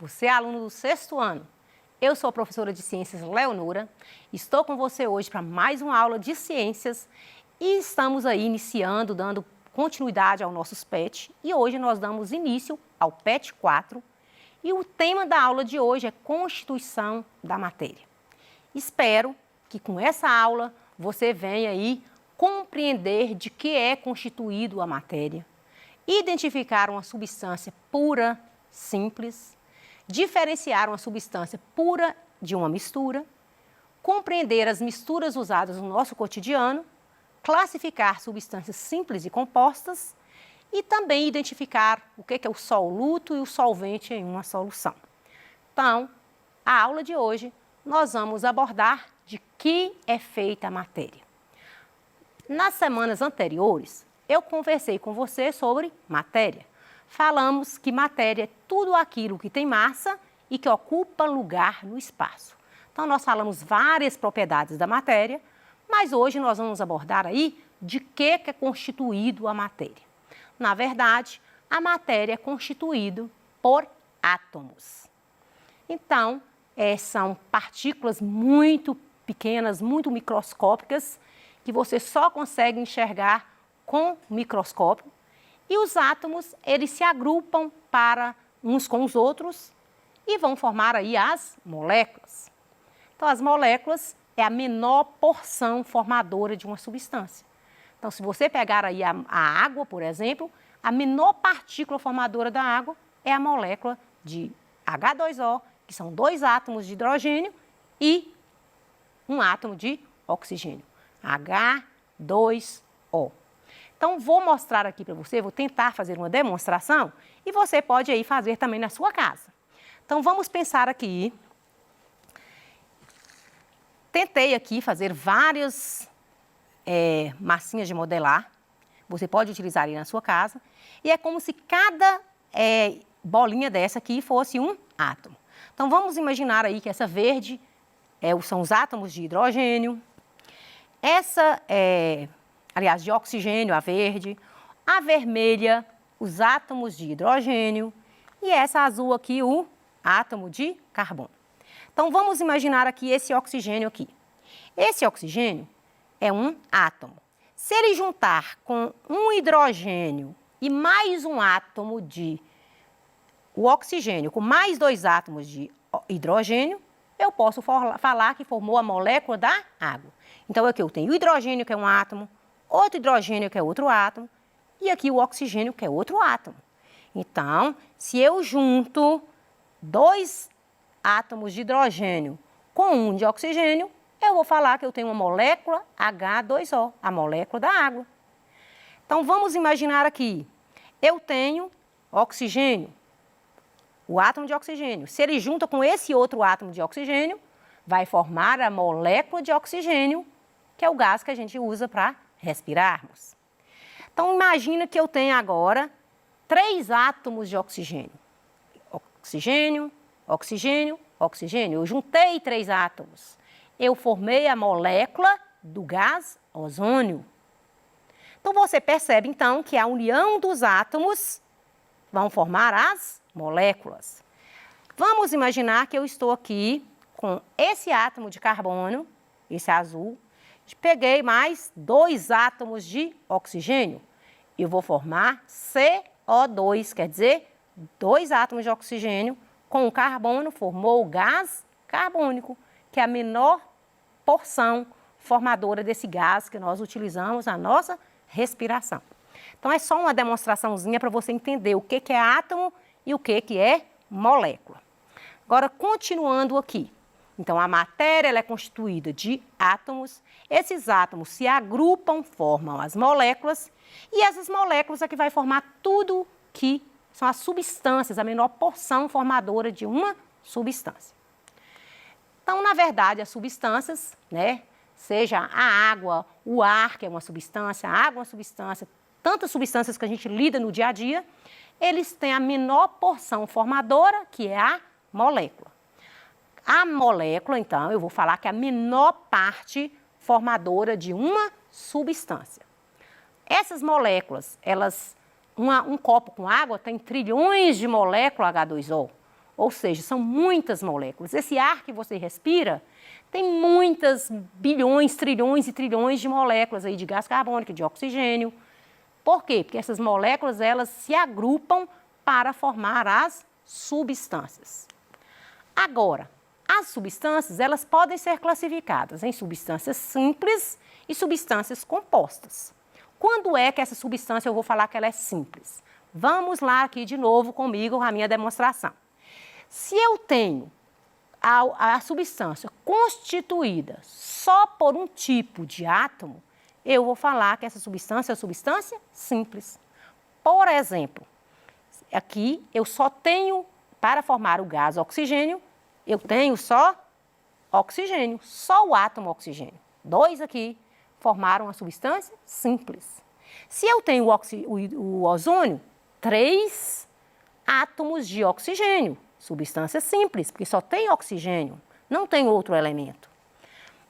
você é aluno do 6º ano. Eu sou a professora de Ciências Leonora, estou com você hoje para mais uma aula de Ciências e estamos aí iniciando, dando continuidade aos nossos PET e hoje nós damos início ao PET 4 e o tema da aula de hoje é Constituição da Matéria. Espero que com essa aula você venha aí compreender de que é constituído a matéria, identificar uma substância pura, simples, diferenciar uma substância pura de uma mistura, compreender as misturas usadas no nosso cotidiano, classificar substâncias simples e compostas e também identificar o que é o soluto e o solvente em uma solução. Então, a aula de hoje nós vamos abordar de que é feita a matéria. Nas semanas anteriores, eu conversei com você sobre matéria. Falamos que matéria é tudo aquilo que tem massa e que ocupa lugar no espaço. Então, nós falamos várias propriedades da matéria, mas hoje nós vamos abordar aí de que é constituído a matéria. Na verdade, a matéria é constituída por átomos. Então, são partículas muito pequenas, muito microscópicas, que você só consegue enxergar com microscópio. E os átomos, eles se agrupam para uns com os outros e vão formar aí as moléculas. Então, as moléculas é a menor porção formadora de uma substância. Então, se você pegar aí a água, por exemplo, a menor partícula formadora da água é a molécula de H2O, que são 2 átomos de hidrogênio e um átomo de oxigênio, H2O. Então, vou mostrar aqui para você, vou tentar fazer uma demonstração e você pode aí fazer também na sua casa. Então, vamos pensar aqui. Tentei aqui fazer várias massinhas de modelar. Você pode utilizar aí na sua casa. E é como se cada bolinha dessa aqui fosse um átomo. Então, vamos imaginar aí que essa verde são os átomos de hidrogênio. Essa aliás, de oxigênio, a verde, a vermelha, os átomos de hidrogênio e essa azul aqui, o átomo de carbono. Então, vamos imaginar aqui esse oxigênio aqui. Esse oxigênio é um átomo. Se ele juntar com um hidrogênio e mais um átomo de o oxigênio com mais 2 átomos de hidrogênio, eu posso falar que formou a molécula da água. Então, aqui eu tenho o hidrogênio, que é um átomo, outro hidrogênio, que é outro átomo, e aqui o oxigênio, que é outro átomo. Então, se eu junto 2 átomos de hidrogênio com um de oxigênio, eu vou falar que eu tenho uma molécula H2O, a molécula da água. Então, vamos imaginar aqui, eu tenho oxigênio, o átomo de oxigênio. Se ele junta com esse outro átomo de oxigênio, vai formar a molécula de oxigênio, que é o gás que a gente usa para respirarmos. Então, imagina que eu tenho agora 3 átomos de oxigênio. Oxigênio, oxigênio, oxigênio. Eu juntei 3 átomos. Eu formei a molécula do gás ozônio. Então, você percebe, então, que a união dos átomos vão formar as moléculas. Vamos imaginar que eu estou aqui com esse átomo de carbono, esse azul, peguei mais 2 átomos de oxigênio. Eu vou formar CO2, quer dizer, 2 átomos de oxigênio com o carbono formou o gás carbônico, que é a menor porção formadora desse gás que nós utilizamos na nossa respiração. Então, é só uma demonstraçãozinha para você entender o que é átomo e o que é molécula. Agora, continuando aqui. Então, a matéria ela é constituída de átomos. Esses átomos se agrupam, formam as moléculas. E essas moléculas é que vai formar tudo que são as substâncias, a menor porção formadora de uma substância. Então, na verdade, as substâncias, seja a água, o ar, que é uma substância, a água é uma substância, tantas substâncias que a gente lida no dia a dia, eles têm a menor porção formadora, que é a molécula. A molécula, então, eu vou falar que é a menor parte formadora de uma substância. Essas moléculas, um copo com água tem trilhões de moléculas H2O. Ou seja, são muitas moléculas. Esse ar que você respira tem muitas bilhões, trilhões e trilhões de moléculas aí de gás carbônico, de oxigênio. Por quê? Porque essas moléculas, elas se agrupam para formar as substâncias. Agora, as substâncias, elas podem ser classificadas em substâncias simples e substâncias compostas. Quando é que essa substância eu vou falar que ela é simples? Vamos lá aqui de novo comigo a minha demonstração. Se eu tenho a substância constituída só por um tipo de átomo, eu vou falar que essa substância é substância simples. Por exemplo, aqui eu só tenho, para formar o gás oxigênio, eu tenho só oxigênio, só o átomo oxigênio. 2 aqui formaram uma substância simples. Se eu tenho o ozônio, 3 átomos de oxigênio, substância simples, porque só tem oxigênio, não tem outro elemento.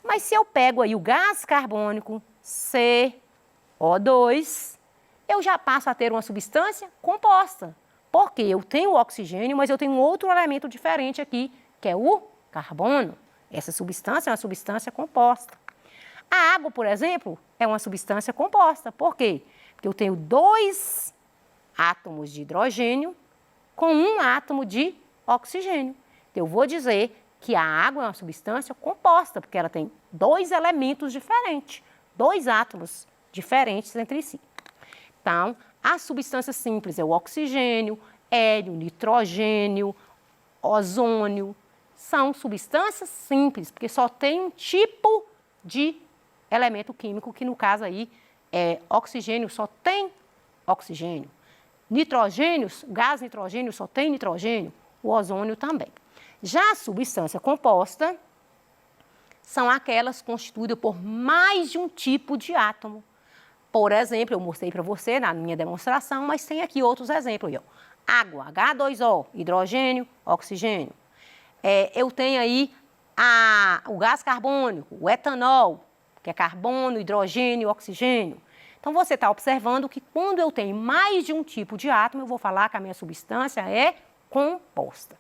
Mas se eu pego aí o gás carbônico, CO2, eu já passo a ter uma substância composta. Porque eu tenho o oxigênio, mas eu tenho outro elemento diferente aqui, que é o carbono. Essa substância é uma substância composta. A água, por exemplo, é uma substância composta. Por quê? Porque eu tenho 2 átomos de hidrogênio com 1 átomo de oxigênio. Então, eu vou dizer que a água é uma substância composta, porque ela tem 2 elementos diferentes, 2 átomos diferentes entre si. Então, a substância simples é o oxigênio, hélio, nitrogênio, ozônio. São substâncias simples, porque só tem um tipo de elemento químico, que no caso aí é oxigênio, só tem oxigênio. Nitrogênio, gás nitrogênio, só tem nitrogênio, o ozônio também. Já a substância composta são aquelas constituídas por mais de um tipo de átomo. Por exemplo, eu mostrei para você na minha demonstração, mas tem aqui outros exemplos. Água, H2O, hidrogênio, oxigênio. Eu tenho aí o gás carbônico, o etanol, que é carbono, hidrogênio, oxigênio. Então, você está observando que quando eu tenho mais de um tipo de átomo, eu vou falar que a minha substância é composta.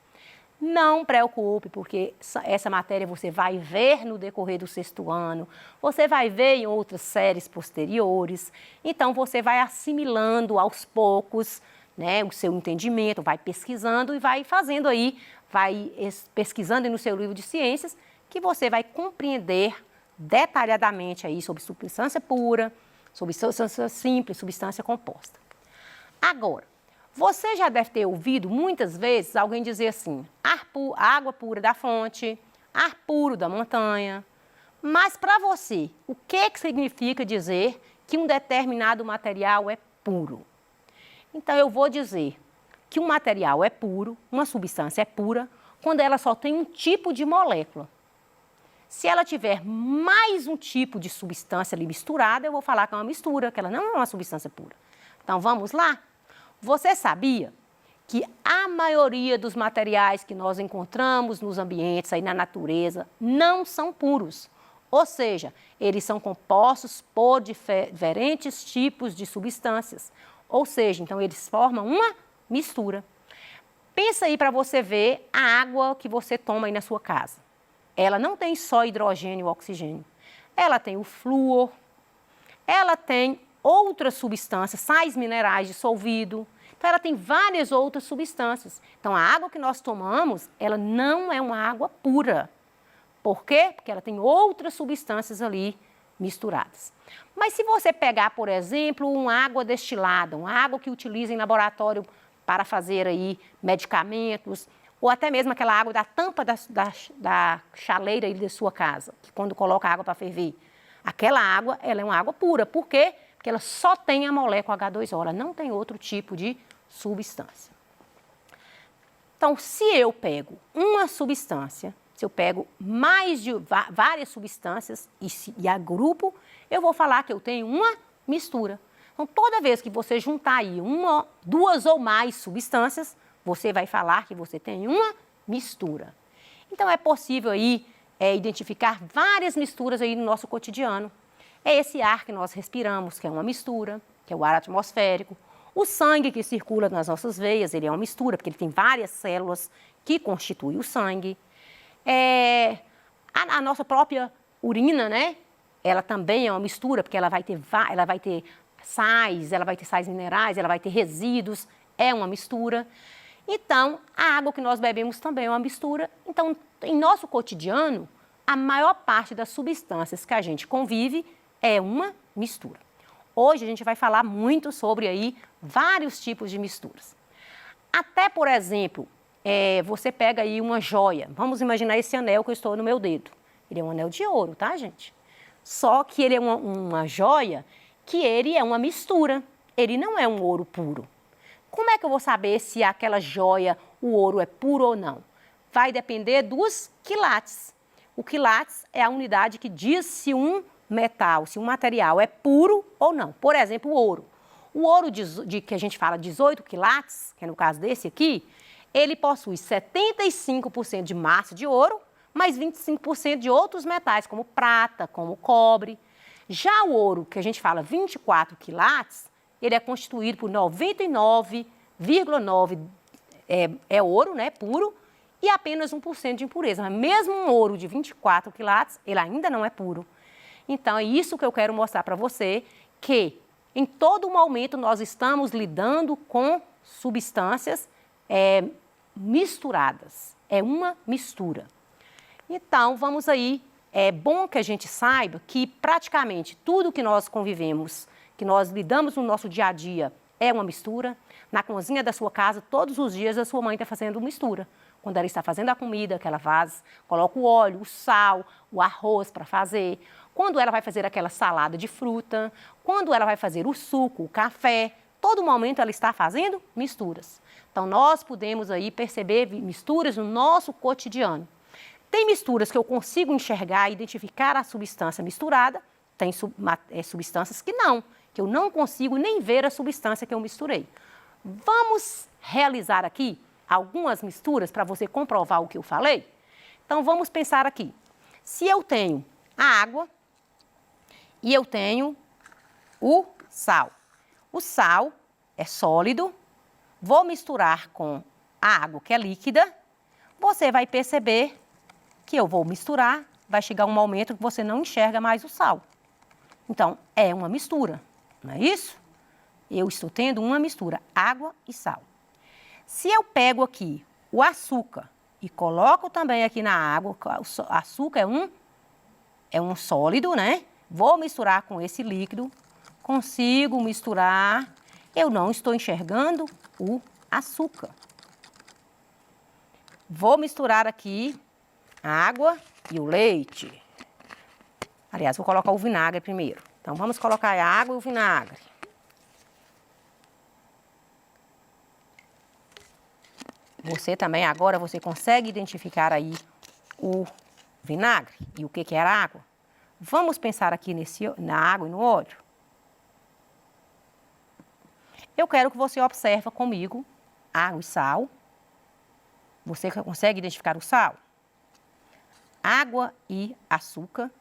Não preocupe, porque essa matéria você vai ver no decorrer do 6º ano, você vai ver em outras séries posteriores, então você vai assimilando aos poucos, né, o seu entendimento, vai pesquisando e vai fazendo aí, vai pesquisando no seu livro de ciências, que você vai compreender detalhadamente aí sobre substância pura, sobre substância simples, substância composta. Agora, você já deve ter ouvido muitas vezes alguém dizer assim, água pura da fonte, ar puro da montanha. Mas para você, o que significa dizer que um determinado material é puro? Então eu vou dizer que um material é puro, uma substância é pura, quando ela só tem um tipo de molécula. Se ela tiver mais um tipo de substância ali misturada, eu vou falar que é uma mistura, que ela não é uma substância pura. Então vamos lá? Você sabia que a maioria dos materiais que nós encontramos nos ambientes, aí na natureza, não são puros? Ou seja, eles são compostos por diferentes tipos de substâncias. Ou seja, então eles formam uma mistura. Pensa aí para você ver a água que você toma aí na sua casa. Ela não tem só hidrogênio e oxigênio. Ela tem o flúor, ela tem outras substâncias, sais minerais dissolvidos. Então, ela tem várias outras substâncias. Então, a água que nós tomamos, ela não é uma água pura. Por quê? Porque ela tem outras substâncias ali misturadas. Mas se você pegar, por exemplo, uma água destilada, uma água que utiliza em laboratório para fazer aí medicamentos, ou até mesmo aquela água da tampa da chaleira aí da sua casa, que quando coloca água para ferver, aquela água, ela é uma água pura. Por quê? Porque ela só tem a molécula H2O, ela não tem outro tipo de substância. Então, se eu pego uma substância, se eu pego mais de várias substâncias e agrupo, eu vou falar que eu tenho uma mistura. Então, toda vez que você juntar aí uma, 2 ou mais substâncias, você vai falar que você tem uma mistura. Então, é possível aí identificar várias misturas aí no nosso cotidiano. É esse ar que nós respiramos, que é uma mistura, que é o ar atmosférico. O sangue que circula nas nossas veias, ele é uma mistura, porque ele tem várias células que constituem o sangue. A nossa própria urina, né? Ela também é uma mistura, porque ela vai ter sais minerais, ela vai ter resíduos, é uma mistura. Então, a água que nós bebemos também é uma mistura. Então, em nosso cotidiano, a maior parte das substâncias que a gente convive é uma mistura. Hoje a gente vai falar muito sobre aí vários tipos de misturas. Até, por exemplo, você pega aí uma joia. Vamos imaginar esse anel que eu estou no meu dedo. Ele é um anel de ouro, tá, gente? Só que ele é uma joia que ele é uma mistura. Ele não é um ouro puro. Como é que eu vou saber se aquela joia, o ouro é puro ou não? Vai depender dos quilates. O quilates é a unidade que diz se um metal, se um material é puro ou não. Por exemplo, o ouro. O ouro que a gente fala 18 quilates, que é no caso desse aqui, ele possui 75% de massa de ouro, mais 25% de outros metais, como prata, como cobre. Já o ouro, que a gente fala 24 quilates, ele é constituído por 99,9% é ouro, né, puro, e apenas 1% de impureza. Mas mesmo um ouro de 24 quilates, ele ainda não é puro. Então, é isso que eu quero mostrar para você, que em todo momento nós estamos lidando com substâncias misturadas. É uma mistura. Então, vamos aí. É bom que a gente saiba que praticamente tudo que nós convivemos, que nós lidamos no nosso dia a dia, é uma mistura. Na cozinha da sua casa, todos os dias a sua mãe está fazendo mistura. Quando ela está fazendo a comida, que ela faz, coloca o óleo, o sal, o arroz para fazer. Quando ela vai fazer aquela salada de fruta, quando ela vai fazer o suco, o café, todo momento ela está fazendo misturas. Então, nós podemos aí perceber misturas no nosso cotidiano. Tem misturas que eu consigo enxergar e identificar a substância misturada, tem substâncias que não, que eu não consigo nem ver a substância que eu misturei. Vamos realizar aqui algumas misturas para você comprovar o que eu falei? Então, vamos pensar aqui. Se eu tenho a água e eu tenho o sal. O sal é sólido, vou misturar com a água que é líquida, você vai perceber que eu vou misturar, vai chegar um momento que você não enxerga mais o sal. Então, é uma mistura, não é isso? Eu estou tendo uma mistura, água e sal. Se eu pego aqui o açúcar e coloco também aqui na água, o açúcar é um sólido, né? Vou misturar com esse líquido, consigo misturar, eu não estou enxergando o açúcar. Vou misturar aqui a água e o leite. Aliás, vou colocar o vinagre primeiro. Então, vamos colocar a água e o vinagre. Você também, agora, você consegue identificar aí o vinagre e o que era água? Vamos pensar aqui na água e no óleo? Eu quero que você observe comigo água e sal. Você consegue identificar o sal? Água e açúcar.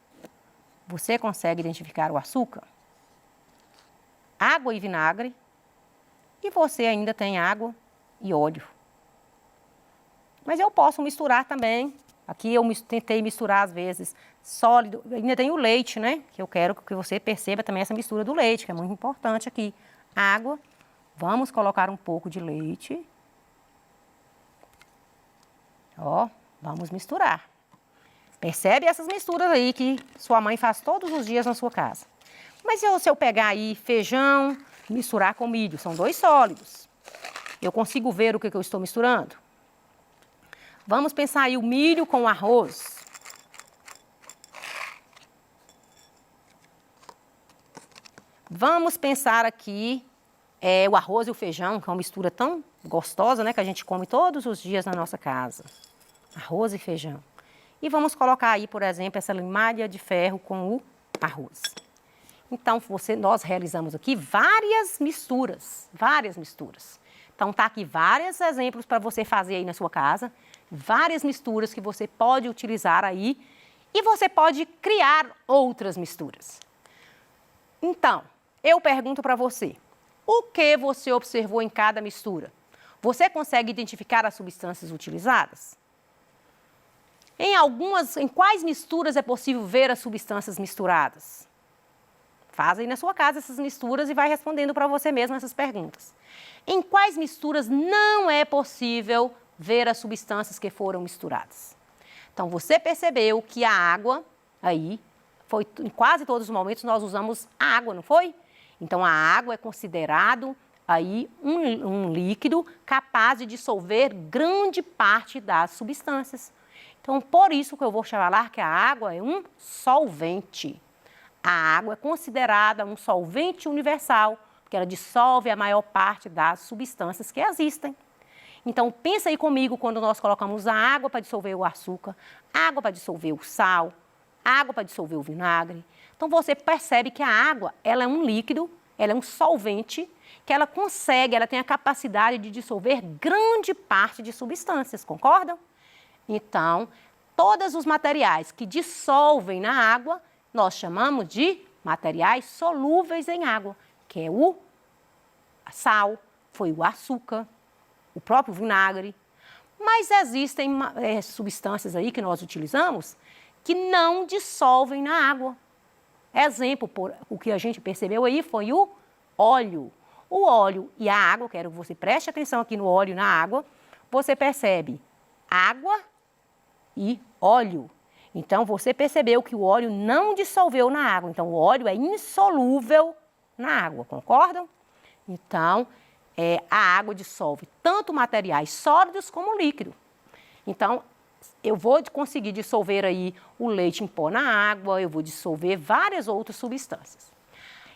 Você consegue identificar o açúcar? Água e vinagre. E você ainda tem água e óleo. Mas eu posso misturar também. Aqui eu tentei misturar, às vezes, sólido. Ainda tem o leite, né? Que eu quero que você perceba também essa mistura do leite, que é muito importante aqui. Água. Vamos colocar um pouco de leite. Ó, vamos misturar. Percebe essas misturas aí que sua mãe faz todos os dias na sua casa. Mas se eu pegar aí feijão, misturar com milho, são dois sólidos. Eu consigo ver o que eu estou misturando? Vamos pensar aí o milho com o arroz. Vamos pensar aqui o arroz e o feijão, que é uma mistura tão gostosa, né, que a gente come todos os dias na nossa casa. Arroz e feijão. E vamos colocar aí, por exemplo, essa malha de ferro com o arroz. Então, nós realizamos aqui várias misturas, Então, tá aqui vários exemplos para você fazer aí na sua casa, várias misturas que você pode utilizar aí e você pode criar outras misturas. Então, eu pergunto para você, O que você observou em cada mistura? Você consegue identificar as substâncias utilizadas? Em quais misturas é possível ver as substâncias misturadas? Faz aí na sua casa essas misturas e vai respondendo para você mesmo essas perguntas. Em quais misturas não é possível ver as substâncias que foram misturadas? Então, você percebeu que a água, aí, em quase todos os momentos nós usamos a água, não foi? Então, a água é considerado aí um líquido capaz de dissolver grande parte das substâncias. Então, por isso que eu vou falar que a água é um solvente. A água é considerada um solvente universal, porque ela dissolve a maior parte das substâncias que existem. Então, pensa aí comigo quando nós colocamos a água para dissolver o açúcar, água para dissolver o sal, água para dissolver o vinagre. Então, você percebe que a água, ela é um líquido, ela é um solvente, que ela tem a capacidade de dissolver grande parte de substâncias, concordam? Então, todos os materiais que dissolvem na água, nós chamamos de materiais solúveis em água, que é o sal, foi o açúcar, o próprio vinagre. Mas existem substâncias aí que nós utilizamos que não dissolvem na água. Exemplo, o que a gente percebeu aí foi o óleo. O óleo e a água, quero que você preste atenção aqui no óleo e na água, você percebe água e óleo. Então, você percebeu que o óleo não dissolveu na água. Então, o óleo é insolúvel na água, concordam? Então, a água dissolve tanto materiais sólidos como líquido. Então, eu vou conseguir dissolver aí o leite em pó na água, eu vou dissolver várias outras substâncias.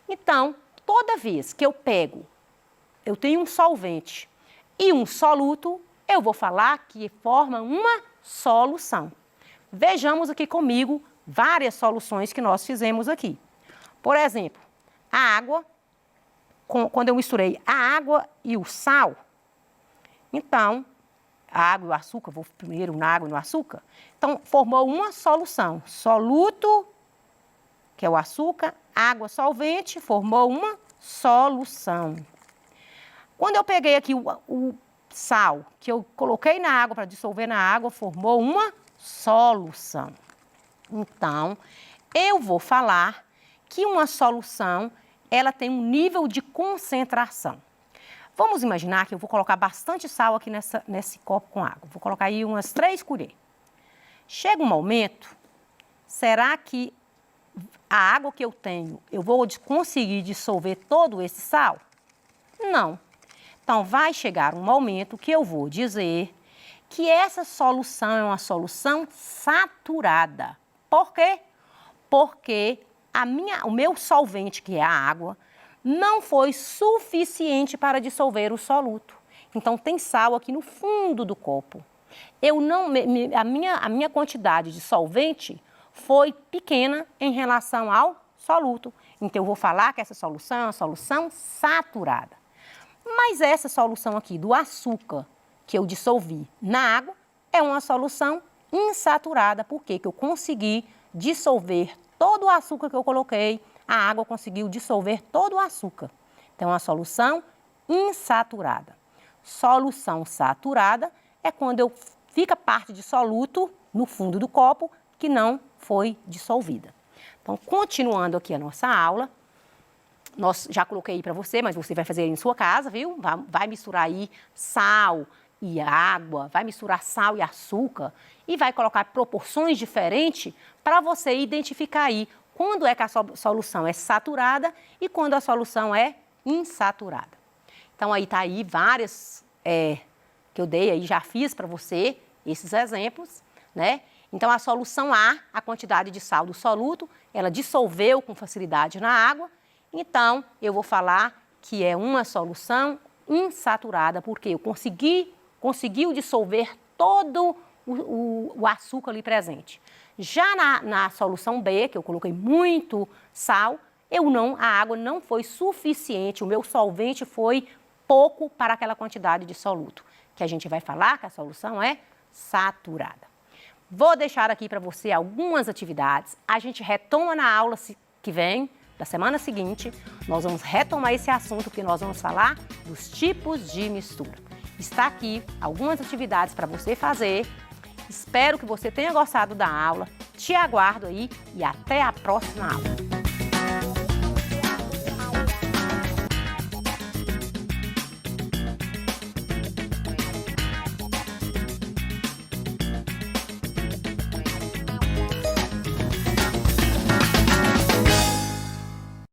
Então, toda vez que eu tenho um solvente e um soluto, eu vou falar que forma uma solução. Vejamos aqui comigo várias soluções que nós fizemos aqui. Por exemplo, a água, quando eu misturei a água e o sal, então, a água e o açúcar, vou primeiro na água e no açúcar, então formou uma solução. Soluto, que é o açúcar, água solvente, formou uma solução. Quando eu peguei aqui o sal, que eu coloquei na água para dissolver na água, formou uma solução. Então, eu vou falar que uma solução, ela tem um nível de concentração. Vamos imaginar que eu vou colocar bastante sal aqui nesse copo com água. Vou colocar aí umas 3 colheres. Chega um momento, será que a água que eu tenho, eu vou conseguir dissolver todo esse sal? Não. Então, vai chegar um momento que eu vou dizer que essa solução é uma solução saturada. Por quê? Porque o meu solvente, que é a água, não foi suficiente para dissolver o soluto. Então, tem sal aqui no fundo do copo. A minha quantidade de solvente foi pequena em relação ao soluto. Então, eu vou falar que essa solução é uma solução saturada. Mas essa solução aqui do açúcar, que eu dissolvi na água, é uma solução insaturada. Por quê? Porque eu consegui dissolver todo o açúcar que eu coloquei, a água conseguiu dissolver todo o açúcar. Então, é uma solução insaturada. Solução saturada é quando fica parte de soluto no fundo do copo que não foi dissolvida. Então, continuando aqui a nossa aula, já coloquei aí para você, mas você vai fazer aí em sua casa, viu? Vai misturar aí sal e água, vai misturar sal e açúcar e vai colocar proporções diferentes para você identificar aí quando é que a solução é saturada e quando a solução é insaturada. Então, aí tá aí várias que eu dei aí, já fiz para você esses exemplos, né? Então, a solução a quantidade de sal do soluto, ela dissolveu com facilidade na água. Então, eu vou falar que é uma solução insaturada, porque eu conseguiu dissolver todo o açúcar ali presente. Já na solução B, que eu coloquei muito sal, a água não foi suficiente, o meu solvente foi pouco para aquela quantidade de soluto, que a gente vai falar que a solução é saturada. Vou deixar aqui para você algumas atividades, a gente retoma na aula que vem, da semana seguinte, nós vamos retomar esse assunto, porque nós vamos falar dos tipos de mistura. Está aqui algumas atividades para você fazer. Espero que você tenha gostado da aula. Te aguardo aí e até a próxima aula.